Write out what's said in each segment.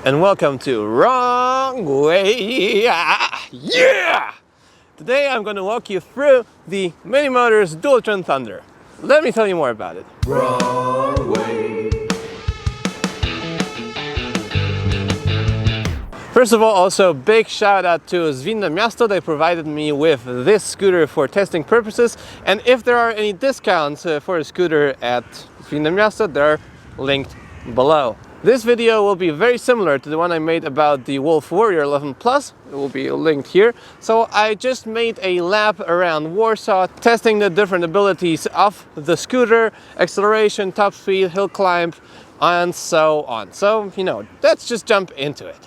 and welcome to Wrong Way. Yeah! Today I'm going to walk you through the MiniMotors DUALTRON Thunder. Let me tell you more about it. Wrong Way. First of all, also big shout out to Zwinne Miasto. They provided me with this scooter for testing purposes, and if there are any discounts for a scooter at Zwinne Miasto, they're linked below. This video will be very similar to the one I made about the Wolf Warrior 11 Plus. It will be linked here. So I just made a lap around Warsaw, testing the different abilities of the scooter, acceleration, top speed, hill climb, and so on. So, let's just jump into it.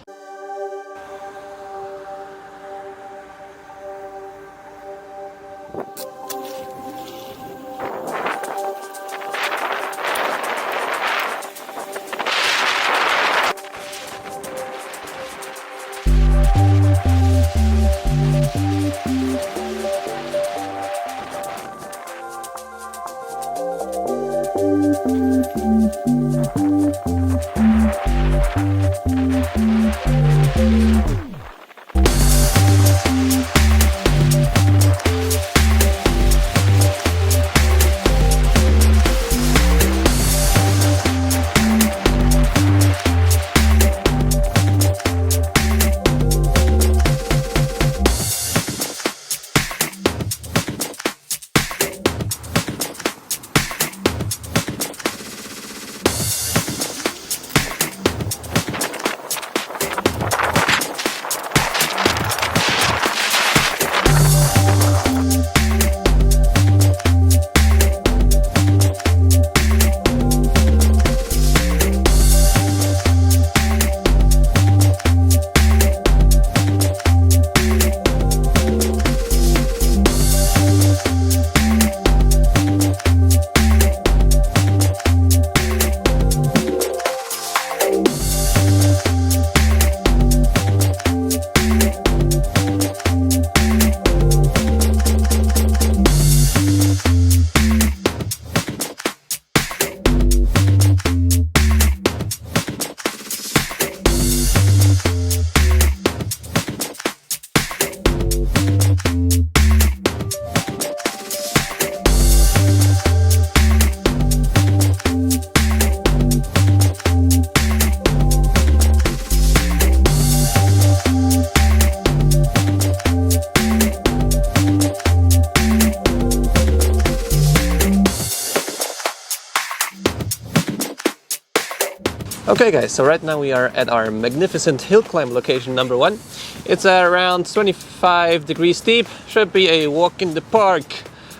Okay guys, so right now we are at our magnificent hill climb location number 1. It's around 25 degrees steep, should be a walk in the park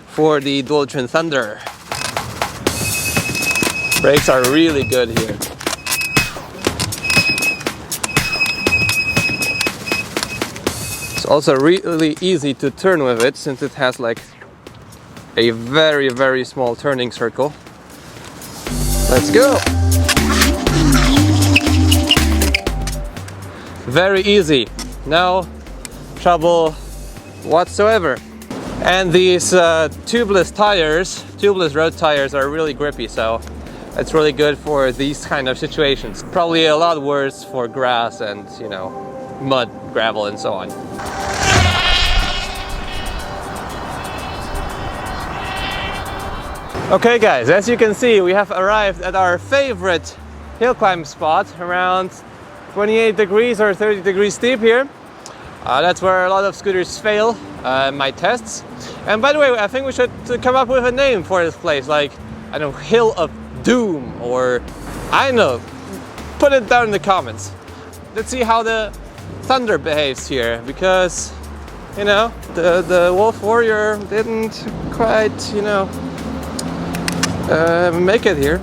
for the DUALTRON Thunder. Brakes are really good here. It's also really easy to turn with it since it has like a very small turning circle. Let's go! Very easy, no trouble whatsoever. And these tubeless road tires are really grippy, so it's really good for these kind of situations. Probably a lot worse for grass and, mud, gravel and so on. Okay guys, as you can see, we have arrived at our favorite hill climb spot around 28 degrees or 30 degrees steep here. That's where a lot of scooters fail in my tests. And by the way, I think we should come up with a name for this place, like, I don't know, Hill of Doom, or I don't know. Put it down in the comments. Let's see how the Thunder behaves here, because, the Wolf Warrior didn't quite, make it here.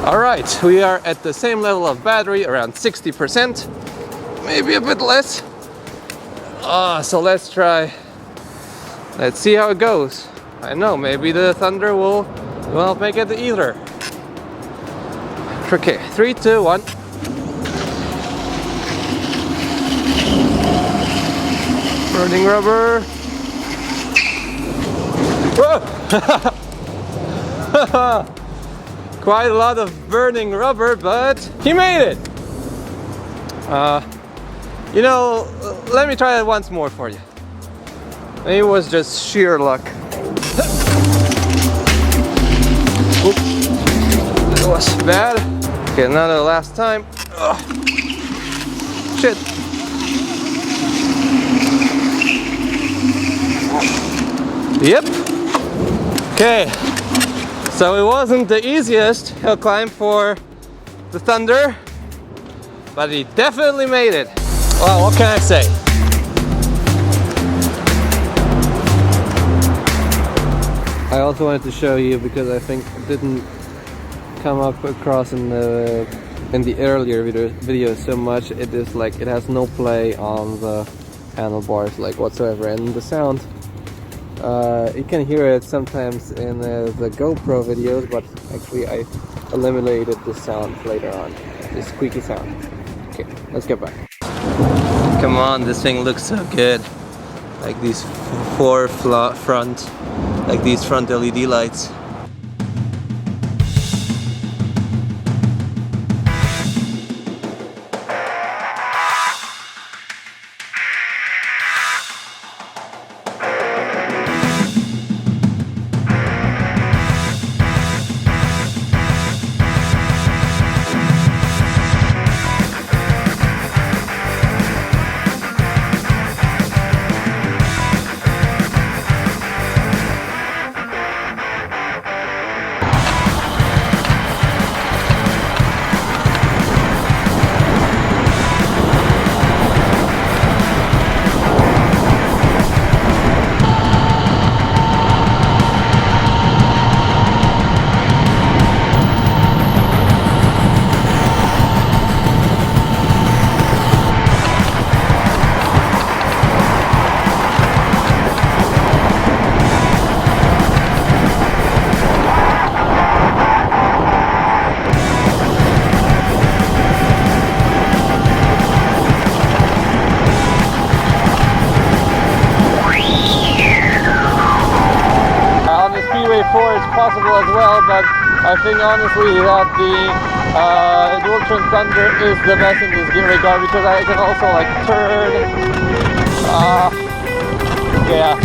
Alright, we are at the same level of battery, around 60%, maybe a bit less. So let's try. Let's see how it goes. I know, maybe the Thunder will make it either. Okay, 3, 2, 1. Burning rubber. Whoa! Quite a lot of burning rubber, but he made it! You know, let me try it once more for you. Maybe it was just sheer luck. Oop. That was bad. Okay, another last time. Ugh. Shit. Yep. Okay. So it wasn't the easiest hill climb for the Thunder, but he definitely made it. Well, what can I say? I also wanted to show you, because I think it didn't come up across in the earlier video so much. It is like it has no play on the handlebars like whatsoever, and the sound you can hear it sometimes in the GoPro videos, but actually I eliminated the sound later on, the squeaky sound. Okay, let's get back. Come on, this thing looks so good. Like these front LED lights. Possible as well, but I think honestly that the DUALTRON Thunder is the best in this gear regard, because I can also like turn. Yeah.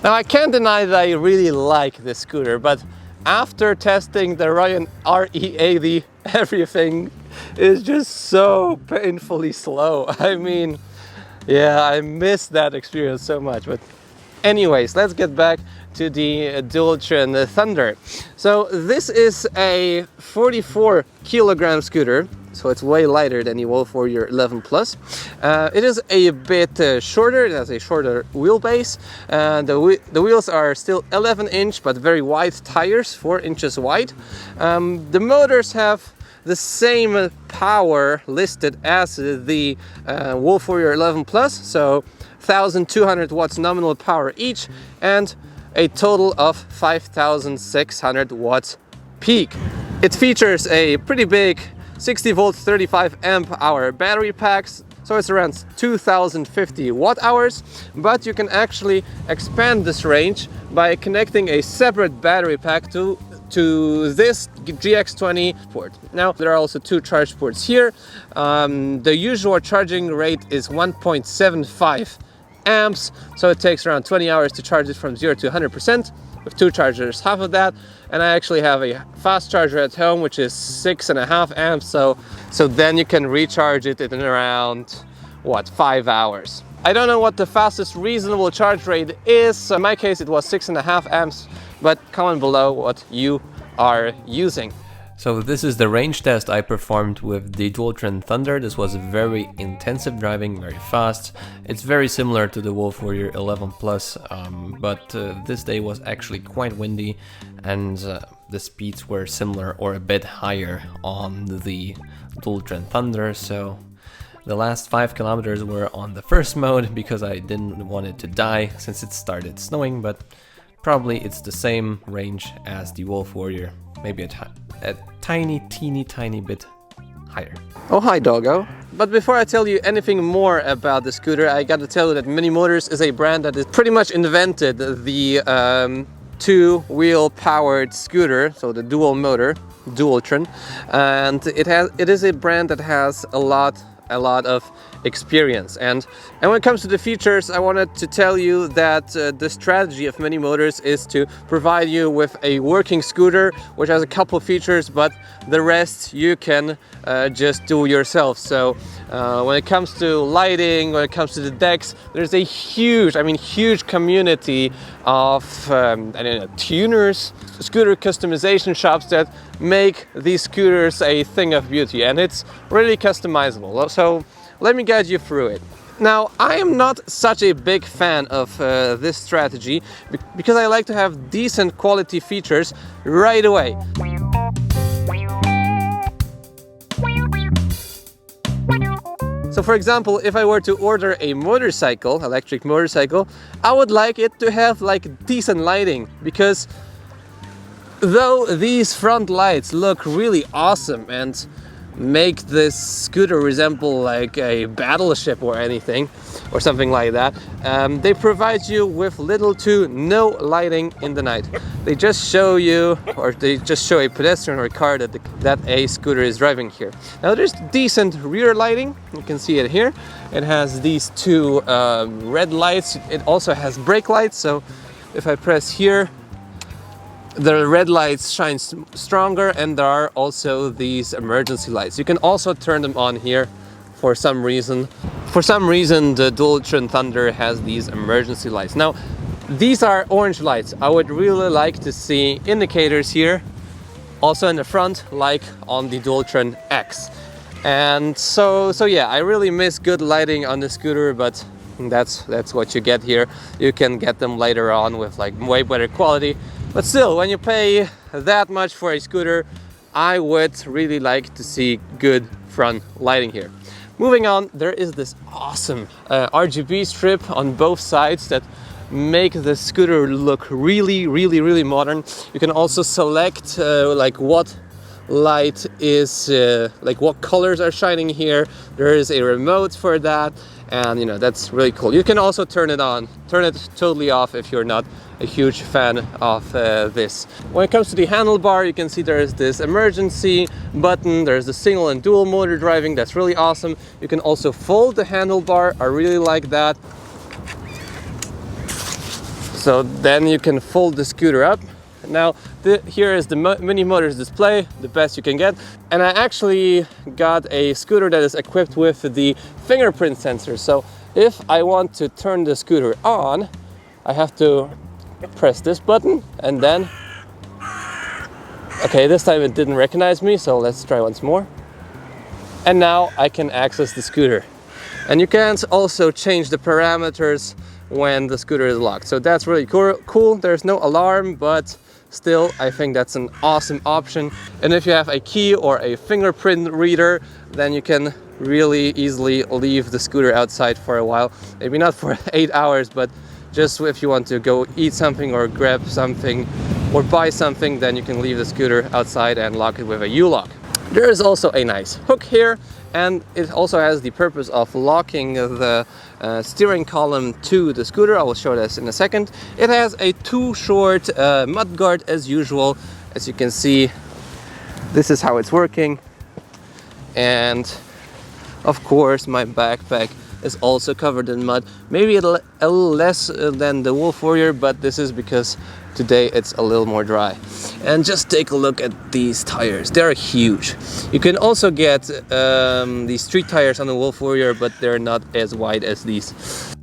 Now I can't deny that I really like this scooter, but after testing the Ryan RE80, everything is just so painfully slow. I mean, yeah, I miss that experience so much. But anyways, let's get back to the DUALTRON Thunder. So this is a 44 kilogram scooter, so it's way lighter than the Wolf Warrior 11 Plus. It is a bit shorter, it has a shorter wheelbase. The wheels are still 11-inch but very wide tires, 4 inches wide. The motors have the same power listed as the Wolf Warrior 11 Plus, so 1,200 watts nominal power each and a total of 5,600 watts peak. It features a pretty big 60 volt 35 amp hour battery packs, so so it's around 2050 watt hours, but you can actually expand this range by connecting a separate battery pack to this GX20 port. Now there are also two charge ports here. The usual charging rate is 1.75 amps, so it takes around 20 hours to charge it from 0 to 100%. With two chargers, half of that, and I actually have a fast charger at home which is 6.5 amps, so then you can recharge it in around, what, 5 hours. I don't know what the fastest reasonable charge rate is, so in my case it was 6.5 amps, but comment below what you are using. So this is the range test I performed with the DUALTRON Thunder. This was very intensive driving, very fast. It's very similar to the Wolf Warrior 11 Plus, but this day was actually quite windy, and the speeds were similar or a bit higher on the DUALTRON Thunder. So the last 5 kilometers were on the first mode because I didn't want it to die since it started snowing, but probably it's the same range as the Wolf Warrior, maybe a teeny bit higher. Oh, hi doggo. But before I tell you anything more about the scooter, I gotta tell you that MiniMotors is a brand that has pretty much invented the two-wheel powered scooter, so the dual motor DUALTRON, and it is a brand that has a lot of experience. And when it comes to the features, I wanted to tell you that the strategy of MiniMotors is to provide you with a working scooter which has a couple of features, but the rest you can just do yourself. So when it comes to lighting, when it comes to the decks, there's a huge community of tuners, scooter customization shops that make these scooters a thing of beauty, and it's really customizable. So let me guide you through it. Now, I am not such a big fan of this strategy because I like to have decent quality features right away. So for example, if I were to order a motorcycle, electric motorcycle, I would like it to have like decent lighting, because though these front lights look really awesome and make this scooter resemble like a battleship or anything or something like that, they provide you with little to no lighting in the night. They just show you, or they just show a pedestrian or a car that a scooter is driving here. Now there's decent rear lighting, you can see it here. It has these two red lights. It also has brake lights, so if I press here, the red lights shine stronger, and there are also these emergency lights. You can also turn them on here for some reason. For some reason, the DUALTRON Thunder has these emergency lights. Now, these are orange lights. I would really like to see indicators here, also in the front, like on the DUALTRON X. And so yeah, I really miss good lighting on the scooter, but that's what you get here. You can get them later on with like way better quality. But still, when you pay that much for a scooter, I would really like to see good front lighting here. Moving on, there is this awesome RGB strip on both sides that make the scooter look really modern. You can also select like what light is, like what colors are shining here. There is a remote for that, and you know, that's really cool. You can also turn it on, turn it totally off if you're not a huge fan of this. When it comes to the handlebar, you can see there's this emergency button, there's the single and dual motor driving, that's really awesome. You can also fold the handlebar, I really like that. So then you can fold the scooter up. Now here is the MiniMotors display, the best you can get. And I actually got a scooter that is equipped with the fingerprint sensor. So if I want to turn the scooter on, I have to press this button, and then, okay, this time it didn't recognize me, so let's try once more. And now I can access the scooter. And you can also change the parameters when the scooter is locked. So that's really cool. There's no alarm, but still, I think that's an awesome option. And if you have a key or a fingerprint reader, then you can really easily leave the scooter outside for a while. Maybe not for 8 hours, but just if you want to go eat something or grab something or buy something, then you can leave the scooter outside and lock it with a U-lock. There is also a nice hook here, and it also has the purpose of locking the steering column to the scooter. I will show this in a second. It has a too short mud guard as usual. As you can see, this is how it's working. And of course my backpack is also covered in mud. Maybe a little less than the Wolf Warrior, but this is because today it's a little more dry. And just take a look at these tires. They're huge. You can also get these street tires on the Wolf Warrior, but they're not as wide as these.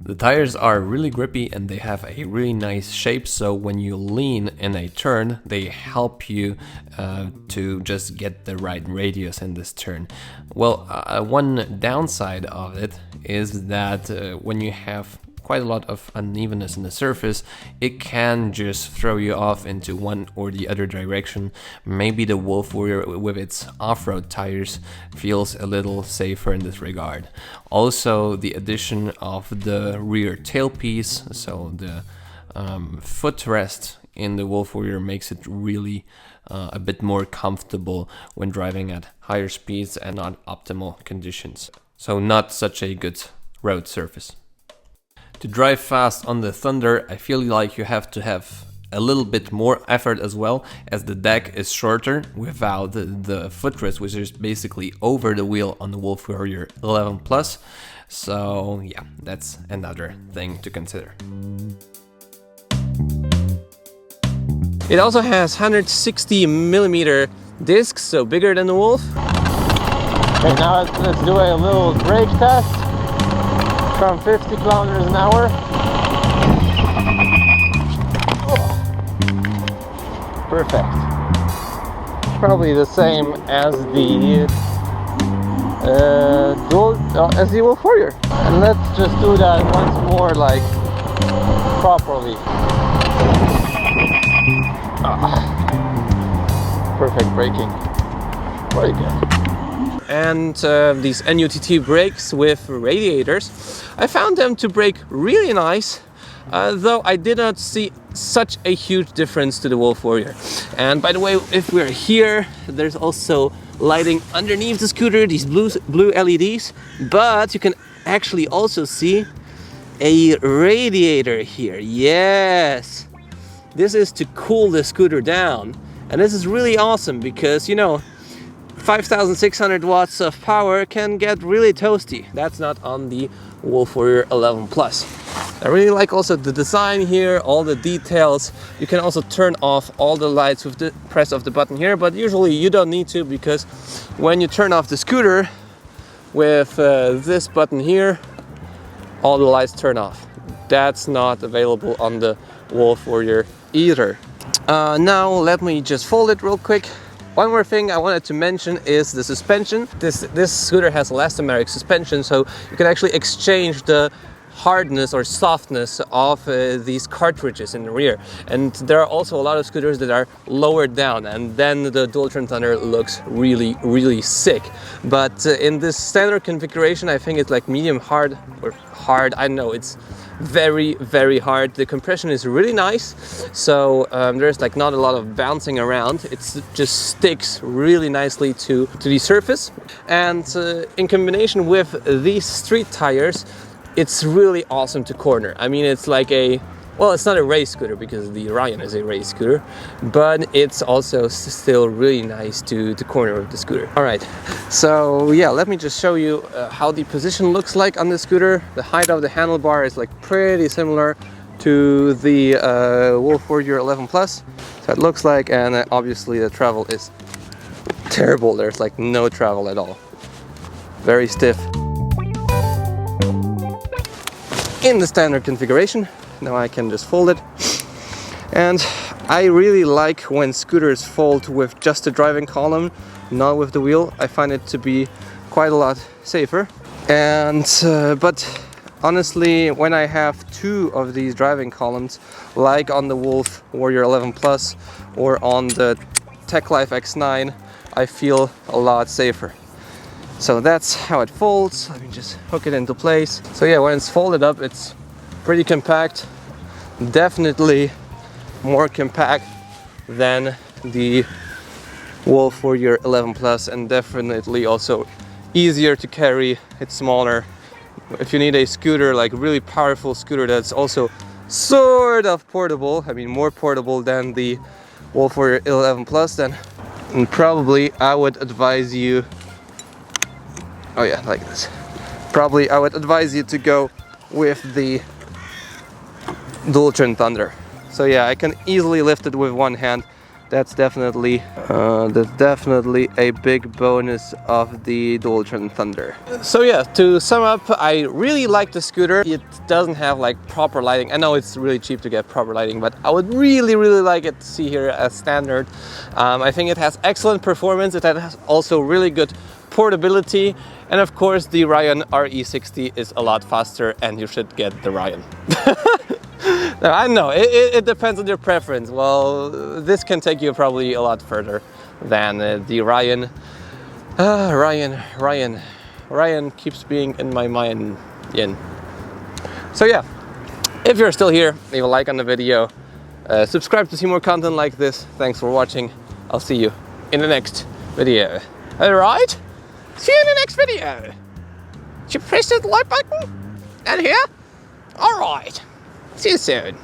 The tires are really grippy and they have a really nice shape, so when you lean in a turn, they help you to just get the right radius in this turn. Well, one downside of it is that when you have quite a lot of unevenness in the surface, it can just throw you off into one or the other direction. Maybe the Wolf Warrior with its off-road tires feels a little safer in this regard. Also, the addition of the rear tailpiece, so the footrest in the Wolf Warrior, makes it really a bit more comfortable when driving at higher speeds and not optimal conditions. So not such a good road surface. To drive fast on the Thunder, I feel like you have to have a little bit more effort as well, as the deck is shorter without the footrest, which is basically over the wheel on the Wolf Warrior 11 Plus. So yeah, that's another thing to consider. It also has 160mm discs, so bigger than the Wolf. Okay, now let's do a little brake test. From 50 kilometers an hour. Oh. Perfect. Probably the same as the Wolf Warrior. And let's just do that once more, like properly. Perfect braking. Very good. And these NUTT brakes with radiators, I found them to brake really nice, though I did not see such a huge difference to the Wolf Warrior. And by the way, if we're here, there's also lighting underneath the scooter, these blue LEDs, but you can actually also see a radiator here. Yes, this is to cool the scooter down, and this is really awesome because, you know, 5,600 watts of power can get really toasty. That's not on the Wolf Warrior 11 Plus. I really like also the design here, all the details. You can also turn off all the lights with the press of the button here, but usually you don't need to, because when you turn off the scooter with this button here, all the lights turn off. That's not available on the Wolf Warrior either. Now let me just fold it real quick. One more thing I wanted to mention is the suspension. This scooter has elastomeric suspension, so you can actually exchange the hardness or softness of these cartridges in the rear. And there are also a lot of scooters that are lowered down, and then the Dualtron Thunder looks really, really sick. But in this standard configuration, I think it's like medium hard or hard. I don't know, it's very, very hard. The compression is really nice, so there's like not a lot of bouncing around. It just sticks really nicely to the surface, and in combination with these street tires, it's really awesome to corner. I mean, it's like well, it's not a race scooter because the Orion is a race scooter, but it's also still really nice to corner with the scooter. All right, so yeah, let me just show you how the position looks like on the scooter. The height of the handlebar is like pretty similar to the Wolf Warrior 11 Plus. So it looks like, and obviously the travel is terrible. There's like no travel at all. Very stiff. In the standard configuration. Now I can just fold it. And I really like when scooters fold with just the driving column, not with the wheel. I find it to be quite a lot safer. And but honestly, when I have two of these driving columns, like on the Wolf Warrior 11 Plus or on the Tech Life X9, I feel a lot safer. So that's how it folds. Let me just hook it into place. So yeah, when it's folded up, it's pretty compact. Definitely more compact than the Wolf Warrior 11 Plus, and definitely also easier to carry, it's smaller. If you need a scooter, like really powerful scooter that's also sort of portable, I mean more portable than the Wolf Warrior 11 Plus, then probably I would advise you, oh yeah, like this. Probably I would advise you to go with the DUALTRON Thunder. So yeah, I can easily lift it with one hand. That's definitely a big bonus of the DUALTRON Thunder. So yeah, to sum up, I really like the scooter. It doesn't have like proper lighting. I know it's really cheap to get proper lighting, but I would really like it to see here as standard. I think it has excellent performance. It has also really good portability, and of course the Ryan RE60 is a lot faster, and you should get the Ryan. Now, I know it depends on your preference. Well, this can take you probably a lot further than the Ryan. Ryan keeps being in my mind. So yeah, if you're still here, leave a like on the video, subscribe to see more content like this. Thanks for watching. I'll see you in the next video. Alright? See you in the next video. Did you press that like button? And here? Alright. See you soon.